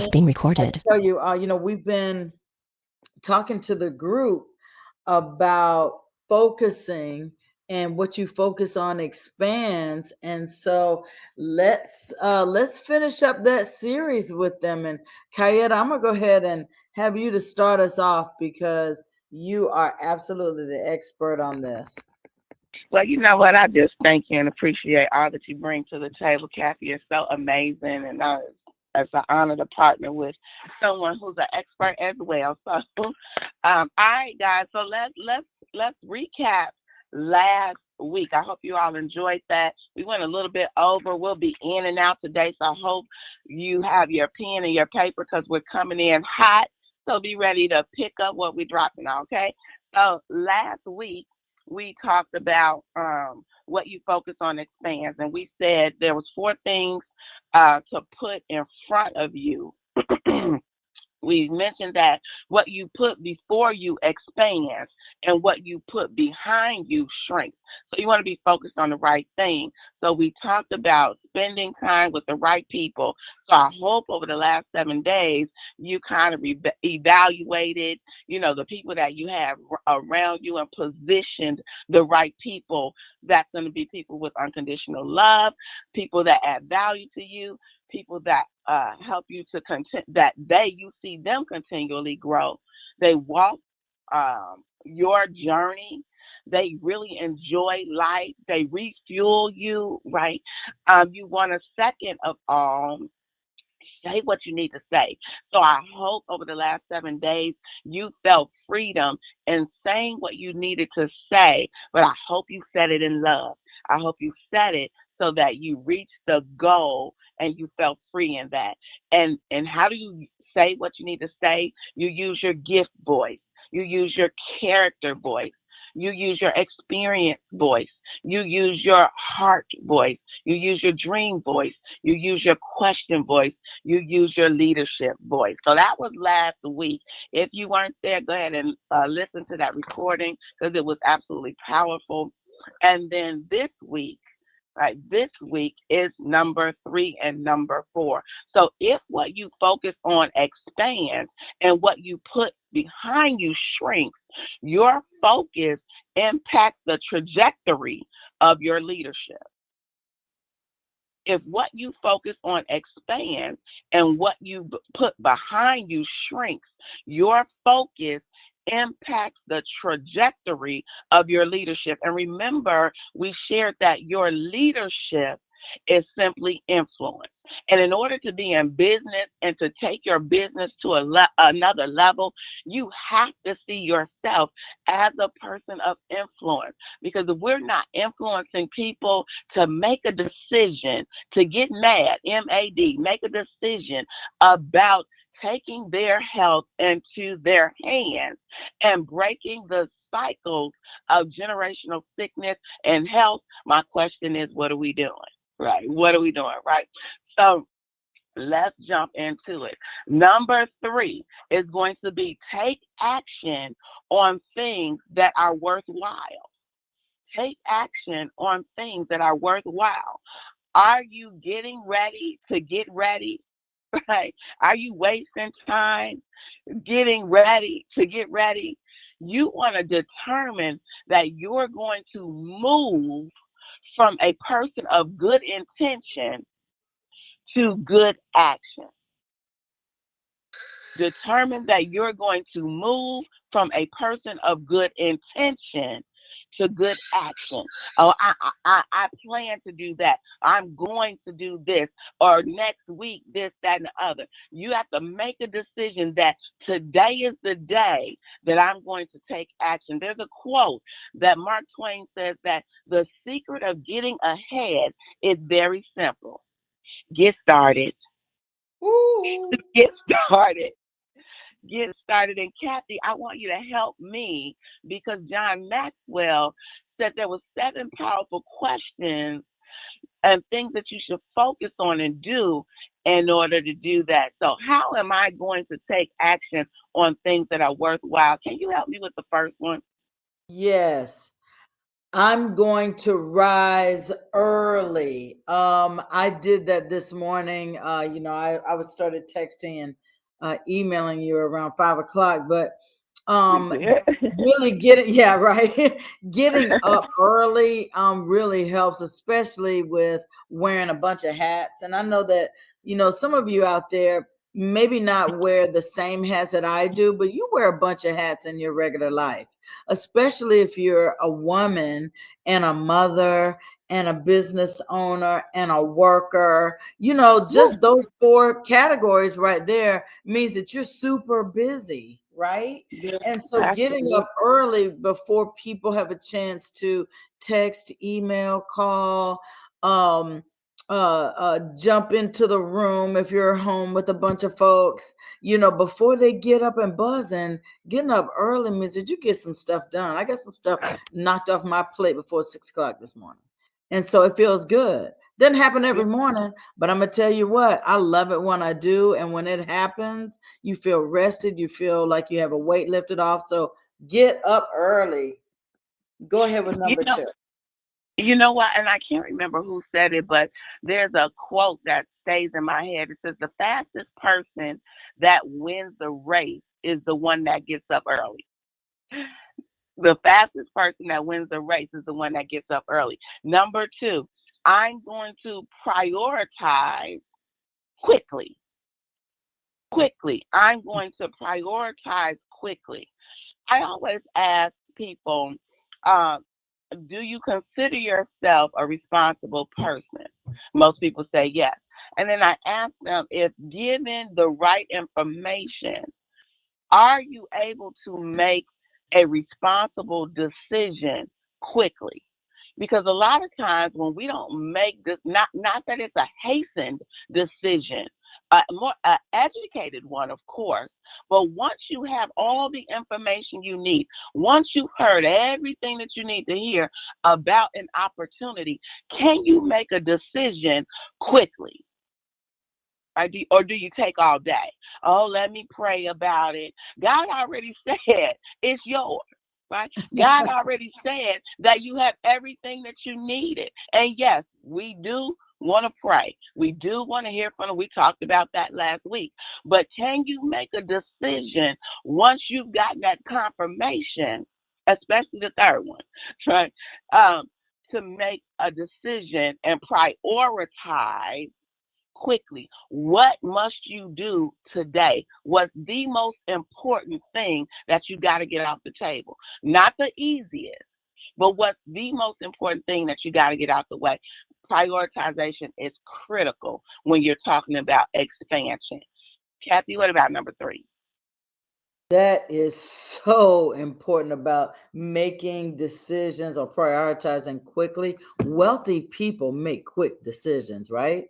is being I recorded. tell you, we've been talking to the group about focusing, and what you focus on expands. And so let's finish up that series with them. And Kayetta, I'm gonna go ahead and have you to start us off, because you are absolutely the expert on this. Well, you know what? I just thank you and appreciate all that you bring to the table, Kathy. It's so amazing, and it's an honor to partner with someone who's an expert as well. So, all right, guys. So let's recap last week. I hope you all enjoyed that. We went a little bit over. We'll be in and out today, so I hope you have your pen and your paper because we're coming in hot. So be ready to pick up what we're dropping. Okay. So last week we talked about what you focus on expands, and we said there was 4 things to put in front of you. We mentioned that what you put before you expands and what you put behind you shrinks. So you want to be focused on the right thing. So we talked about spending time with the right people. So I hope over the last 7 days, you kind of evaluated, the people that you have around you and positioned the right people. That's going to be people with unconditional love, people that add value to you, people that help you to you see them continually grow. They walk your journey. They really enjoy life. They refuel you, right? You want to, second of all, say what you need to say. So I hope over the last 7 days you felt freedom in saying what you needed to say, but I hope you said it in love. I hope you said it so that you reached the goal and you felt free in that. And how do you say what you need to say? You use your gift voice. You use your character voice. You use your experience voice. You use your heart voice. You use your dream voice. You use your question voice. You use your leadership voice. So that was last week. If you weren't there, go ahead and listen to that recording because it was absolutely powerful. And then this week, right, this week is number 3 and number 4. So if what you focus on expands and what you put behind you shrinks, your focus impacts the trajectory of your leadership. If what you focus on expands and what you put behind you shrinks, your focus impacts the trajectory of your leadership. And remember, we shared that your leadership is simply influence. And in order to be in business and to take your business to another level, you have to see yourself as a person of influence. Because if we're not influencing people to make a decision, to get mad, M-A-D, make a decision about taking their health into their hands and breaking the cycles of generational sickness and health, my question is, what are we doing? Right? What are we doing? Right? So let's jump into it. Number 3 is going to be take action on things that are worthwhile. Take action on things that are worthwhile. Are you getting ready to get ready? Right? Are you wasting time getting ready to get ready? You want to determine that you're going to move from a person of good intention to good action. Determine that you're going to move from a person of good intention to good action. Oh, I plan to do that. I'm going to do this, or next week, this, that, and the other. You have to make a decision that today is the day that I'm going to take action. There's a quote that Mark Twain says that the secret of getting ahead is very simple. Get started. Woo! Get started. Get started. And Kathy, I want you to help me because John Maxwell said there were 7 powerful questions and things that you should focus on and do in order to do that. So how am I going to take action on things that are worthwhile? Can you help me with the first one? Yes. I'm going to rise early. I did that this morning. I was started texting and emailing you around 5 o'clock, but We um, did. really getting, yeah, right. Getting up early really helps, especially with wearing a bunch of hats. And I know that, some of you out there maybe not wear the same hats that I do, but you wear a bunch of hats in your regular life, especially if you're a woman and a mother and a business owner and a worker. Woo. Just those four categories right there means that you're super busy, right? Yes, And so getting absolutely. up early before people have a chance to text, email, call, um, jump into the room if you're home with a bunch of folks, before they get up and buzzing. Getting up early means that you get some stuff done. I got some stuff knocked off my plate before 6 o'clock this morning. And so it feels good. Doesn't happen Yeah. every morning, but I'm gonna tell you what, I love it when I do. And when it happens, you feel rested, you feel like you have a weight lifted off. So get up early. Go ahead with You number know, two. you know what? And I can't remember who said it, but there's a quote that stays in my head. It says, "The fastest person that wins the race is the one that gets up early." The fastest person that wins the race is the one that gets up early. Number two, I'm going to prioritize quickly. Quickly. I'm going to prioritize quickly. I always ask people, uh, do you consider yourself a responsible person? Most people say yes. And then I ask them if given the right information, are you able to make a responsible decision quickly? Because a lot of times when we don't make this, not that it's a hastened decision, a more educated one, of course, but once you have all the information you need, once you've heard everything that you need to hear about an opportunity, can you make a decision quickly? Or do you take all day? Oh, let me pray about it. God already said it's yours, right? God already said that you have everything that you needed. And yes, we do want to pray. We do want to hear from him. We talked about that last week. But can you make a decision once you've gotten that confirmation, especially the third one, right? To make a decision and prioritize quickly. What must you do today? What's the most important thing that you got to get off the table? Not the easiest, but what's the most important thing that you got to get out the way? Prioritization is critical when you're talking about expansion. Kathy, what about number three? That is so important about making decisions or prioritizing quickly. Wealthy people make quick decisions, right?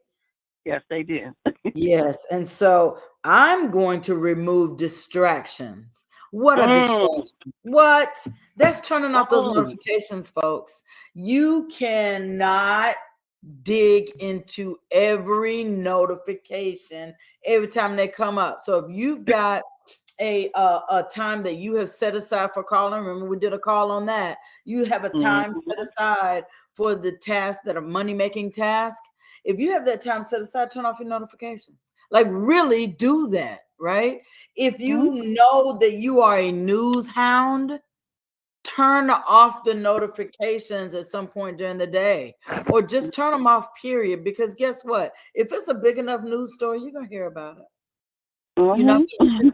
Yes, they did. Yes. And so I'm going to remove distractions. What are Mm, distractions? What? That's turning off those mm, notifications, folks. You cannot dig into every notification every time they come up. So if you've got a time that you have set aside for calling, remember we did a call on that. You have a time mm, set aside for the tasks that are money making tasks. If you have that time set aside, turn off your notifications. Like really do that, right? If mm, you know that you are a news hound, turn off the notifications at some point during the day, or just turn them off, period. Because guess what? If it's a big enough news story, you're going to hear about it. You know, mm,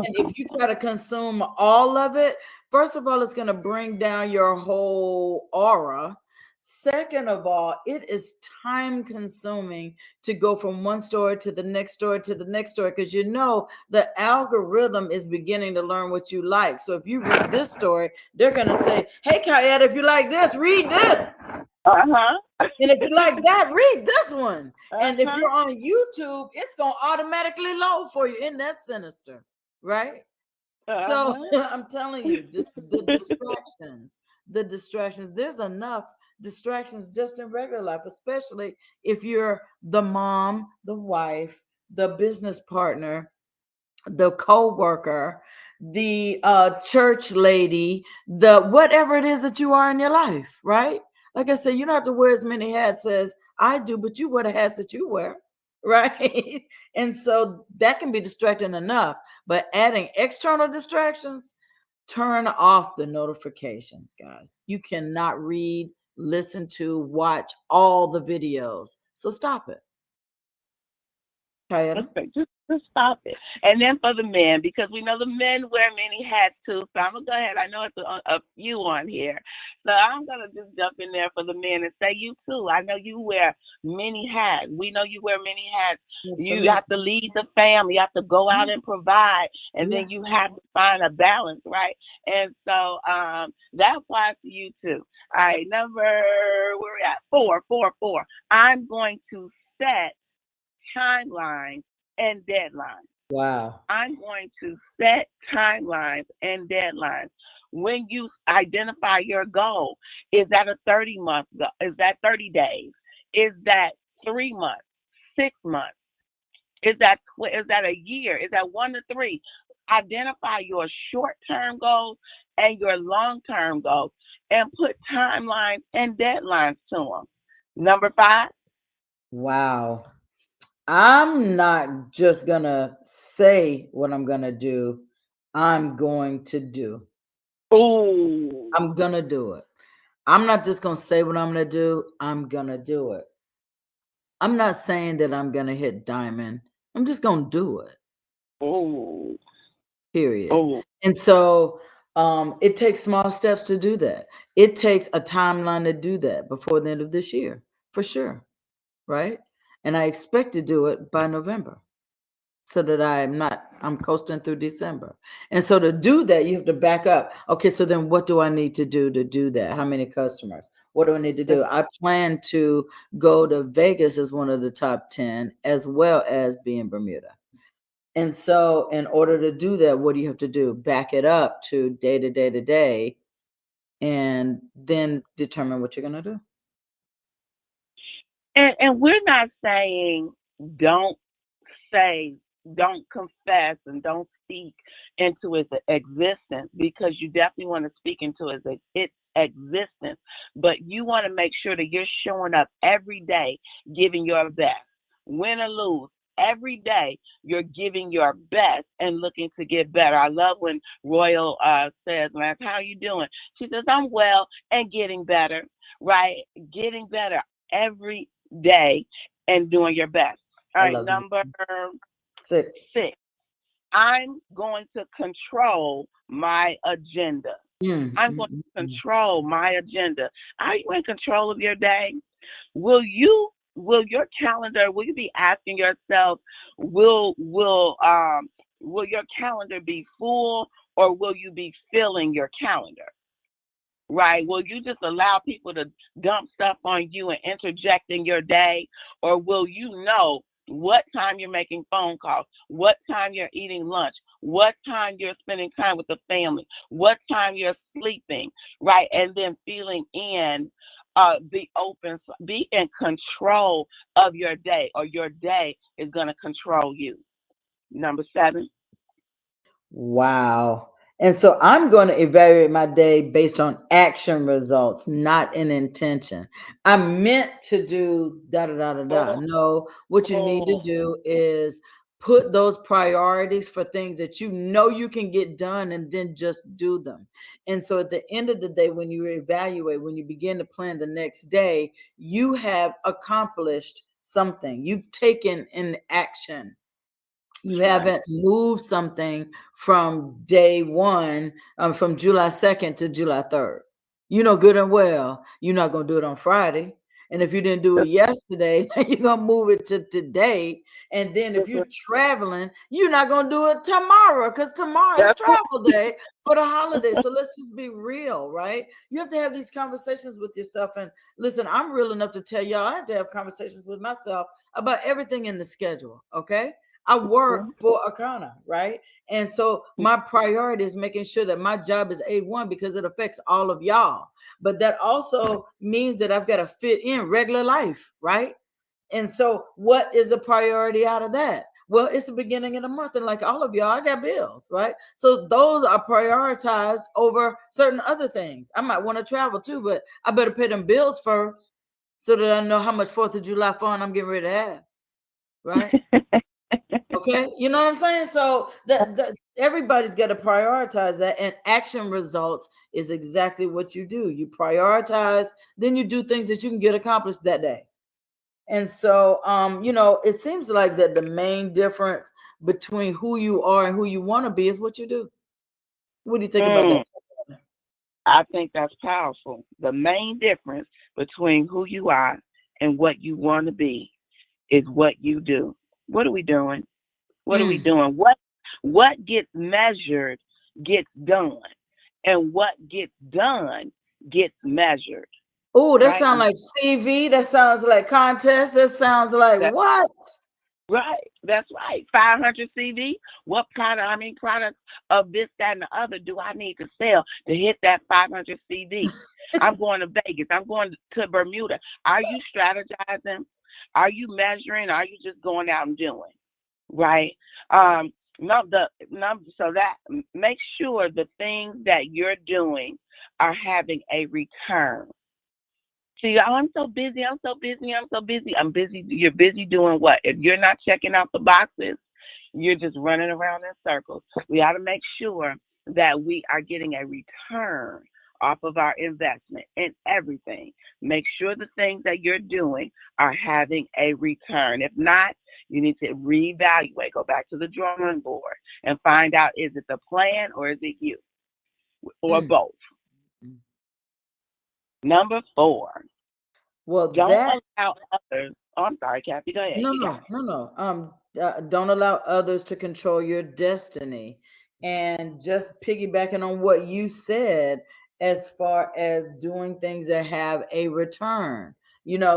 and if you try to consume all of it, first of all, it's going to bring down your whole aura. Second of all, it is time consuming to go from one story to the next story to the next story, because the algorithm is beginning to learn what you like. So if you read this story, they're going to say, "Hey, Kayaetta, if you like this, read this. uh-huh. And if you like that, read this one." And if Uh-huh. you're on YouTube, it's going to automatically load for you. Isn't that sinister? Right? So Uh-huh. I'm telling you, just the distractions, there's enough distractions just in regular life, especially if you're the mom, the wife, the business partner, the co-worker. the church lady, the whatever it is that you are in your life, right? Like I said, you don't have to wear as many hats as I do, but you wear the hats that you wear, right? And so that can be distracting enough. But adding external distractions, turn off the notifications, guys. You cannot read, listen to, watch all the videos. So stop it. Kayaetta? Okay, just stop it. And then for the men, because we know the men wear many hats too. So I'm gonna go ahead. I know it's a few on here, so I'm gonna just jump in there for the men and say you too. I know you wear many hats. We know you wear many hats. You Absolutely. have to lead the family. You have to go out and provide, and Yeah. then you have to find a balance, right? And so that applies to you too. All right, number where we at? Four. I'm going to set timelines and deadlines. Wow. I'm going to set timelines and deadlines. When you identify your goal, is that a 30-month goal? Is that 30 days? Is that 3 months? 6 months? Is that a year? Is that 1 to 3? Identify your short-term goals and your long-term goals, and put timelines and deadlines to them. Number 5. Wow. I'm not just gonna say what I'm gonna do. I'm going to do. Ooh, I'm gonna do it. I'm not just gonna say what I'm gonna do. I'm gonna do it. I'm not saying that I'm gonna hit diamond. I'm just gonna do it. ooh, Period. ooh. And so it takes small steps to do that. It takes a timeline to do that before the end of this year, for sure. Right. And I expect to do it by November, so that I'm coasting through December. And so to do that, you have to back up. Okay, so then what do I need to do that? How many customers? What do I need to do? I plan to go to Vegas as one of the top 10, as well as be in Bermuda. And so in order to do that, what do you have to do? Back it up to day to day to day, and then determine what you're going to do. And we're not saying don't say, don't confess, and don't speak into its existence, because you definitely want to speak into its existence. But you want to make sure that you're showing up every day, giving your best, win or lose. Every day you're giving your best and looking to get better. I love when Royal says, "Man, how are you doing?" She says, "I'm well and getting better." Right, getting better every day and doing your best. All I right, love you. number 6. 6. I'm going to control my agenda. Mm, I'm mm, going mm, to mm. control my agenda. Are you in control of your day? Will your calendar, will you be asking yourself, will your calendar be full, or will you be filling your calendar? Right? Will you just allow people to dump stuff on you and interject in your day? Or will you know what time you're making phone calls, what time you're eating lunch, what time you're spending time with the family, what time you're sleeping, right? And then feeling in be in control of your day, or your day is going to control you. Number 7. Wow. And so I'm going to evaluate my day based on action results, not in intention. I meant to do da da da da da. Oh, No, what you need to oh, do is put those priorities for things that you know you can get done, and then just do them. And so at the end of the day, when you evaluate, when you begin to plan the next day, you have accomplished something. You've taken an action. You right. haven't moved something from day one, from July 2nd to July 3rd. You know good and well you're not going to do it on Friday. And if you didn't do it yesterday, you're going to move it to today. And then if you're traveling, you're not going to do it tomorrow, because tomorrow is That's right. travel day for the holiday. So let's just be real, right? You have to have these conversations with yourself. And listen, I'm real enough to tell y'all I have to have conversations with myself about everything in the schedule, okay? I work for Akana, right? And so my priority is making sure that my job is A1, because it affects all of y'all. But that also means that I've got to fit in regular life, right? And so what is a priority out of that? Well, it's the beginning of the month, and like all of y'all, I got bills, right? So those are prioritized over certain other things. I might want to travel too, but I better pay them bills first so that I know how much 4th of July fun I'm getting ready to have, right? Okay, you know what I'm saying? So that everybody's got to prioritize that, and action results is exactly what you do. You prioritize, then you do things that you can get accomplished that day. And so, it seems like that the main difference between who you are and who you want to be is what you do. What do you think about that? Mm, I think that's powerful. The main difference between who you are and what you want to be is what you do. What are we doing? What are we Mm. doing? What gets measured gets done, and what gets done gets measured. Oh, that Right? sounds like CV. That sounds like contest. That sounds like That what? right. That's right. 500 CD. What product? I mean, products of this, that, and the other do I need to sell to hit that 500 CD? I'm going to Vegas. I'm going to Bermuda. Are you strategizing? Are you measuring? Are you just going out and doing? Right. No, so that make sure the things that you're doing are having a return. See, oh, I'm so busy. I'm so busy. I'm so busy. I'm busy. You're busy doing what? If you're not checking out the boxes, you're just running around in circles. We ought to make sure that we are getting a return off of our investment in everything. Make sure the things that you're doing are having a return. If not, you need to reevaluate, go back to the drawing board and find out, is it the plan or is it you or Mm. both? Number 4, Well, don't that allow others. Oh, I'm sorry, Kathy. Go ahead. no, You got no, no, no. Don't allow others to control your destiny. And just piggybacking on what you said, as far as doing things that have a return.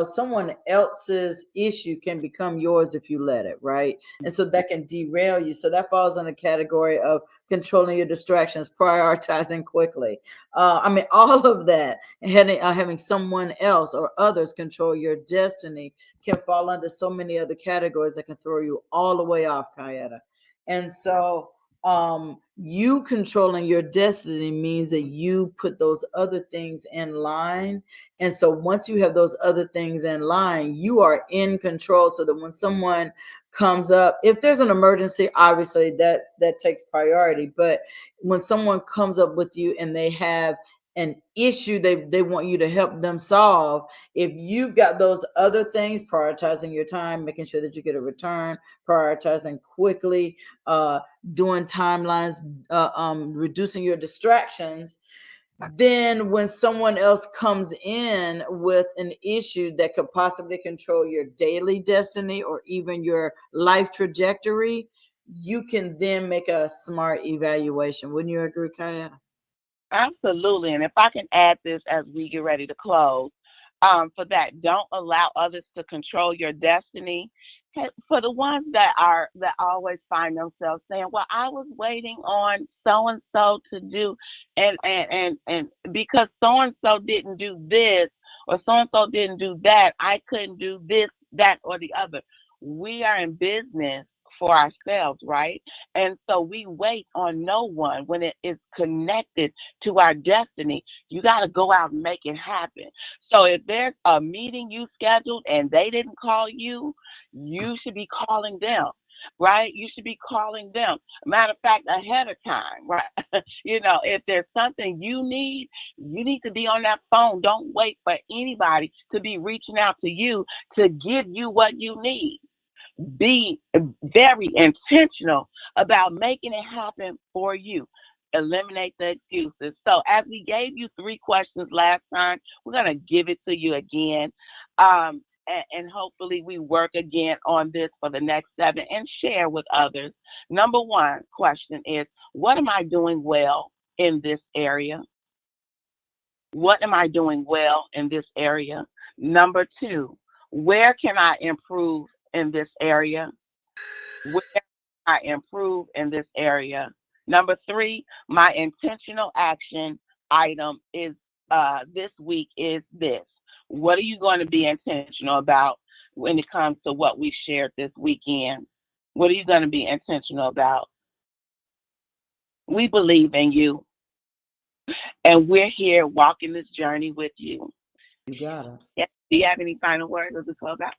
Someone else's issue can become yours if you let it, right? And so that can derail you. So that falls in the category of controlling your distractions, prioritizing quickly. I mean, all of that, having someone else or others control your destiny can fall under so many other categories that can throw you all the way off, Kayaetta. And so, you controlling your destiny means that you put those other things in line. And so once you have those other things in line, you are in control, so that when someone comes up, if there's an emergency, obviously that takes priority. But when someone comes up with you and they have an issue they want you to help them solve, if you've got those other things, prioritizing your time, making sure that you get a return, prioritizing quickly, doing timelines, reducing your distractions, then when someone else comes in with an issue that could possibly control your daily destiny or even your life trajectory, you can then make a smart evaluation. Wouldn't you agree, Kaya? absolutely. And if I can add this as we get ready to close, for that, don't allow others to control your destiny. For the ones that always find themselves saying, "Well, I was waiting on so and so to do," and because so and so didn't do this or so and so didn't do that, I couldn't do this, that, or the other. We are in business for ourselves, right? And so we wait on no one when it is connected to our destiny. You got to go out and make it happen. So if there's a meeting you scheduled and they didn't call you, you should be calling them, right? You should be calling them. Matter of fact, ahead of time, right? If there's something you need to be on that phone. Don't wait for anybody to be reaching out to you to give you what you need. Be very intentional about making it happen for you. Eliminate the excuses. So, as we gave you 3 questions last time, we're going to give it to you again. And hopefully, we work again on this for the next 7 and share with others. Number 1 question is, what am I doing well in this area? What am I doing well in this area? Number 2, where can I improve in this area? Where can I improve in this area? Number 3, my intentional action item is this week is this. What are you going to be intentional about when it comes to what we shared this weekend? What are you going to be intentional about? We believe in you, and we're here walking this journey with you. You got it. Yeah. Do you have any final words as we close out?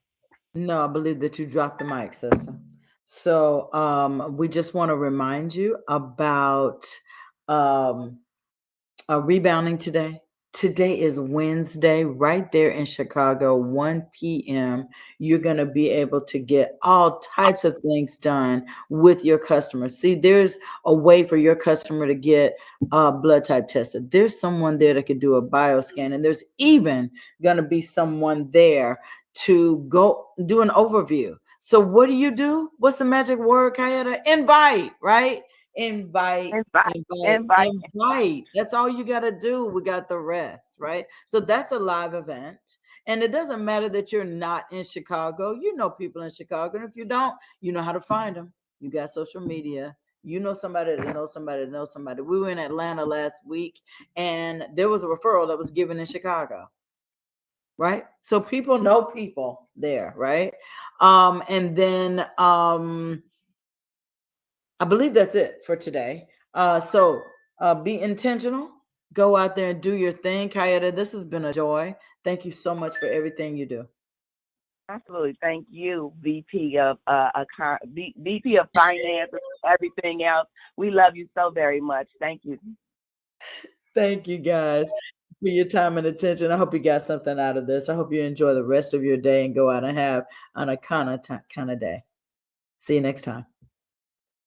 No, I believe that you dropped the mic, sister. So we just want to remind you about um, rebounding today. Today is Wednesday, right there in Chicago, 1 p.m. You're going to be able to get all types of things done with your customers. See, there's a way for your customer to get blood type tested. There's someone there that could do a bioscan, and there's even going to be someone there to go do an overview. So, what do? What's the magic word, Kayaetta? Invite, right? Invite, Invite, invite, invite, invite. invite. That's all you got to do. We got the rest, right? So that's a live event. And it doesn't matter that you're not in Chicago. You know people in Chicago. And if you don't, you know how to find them. You got social media. You know somebody that knows somebody that knows somebody. We were in Atlanta last week and there was a referral that was given in Chicago, right? So people know people there, right? And then I believe that's it for today. So be intentional. Go out there and do your thing. Kayaetta, this has been a joy. Thank you so much for everything you do. Absolutely. Thank you, VP of Finance and everything else. We love you so very much. Thank you. Thank you guys for your time and attention. I hope you got something out of this. I hope you enjoy the rest of your day and go out and have an kind of day. See you next time.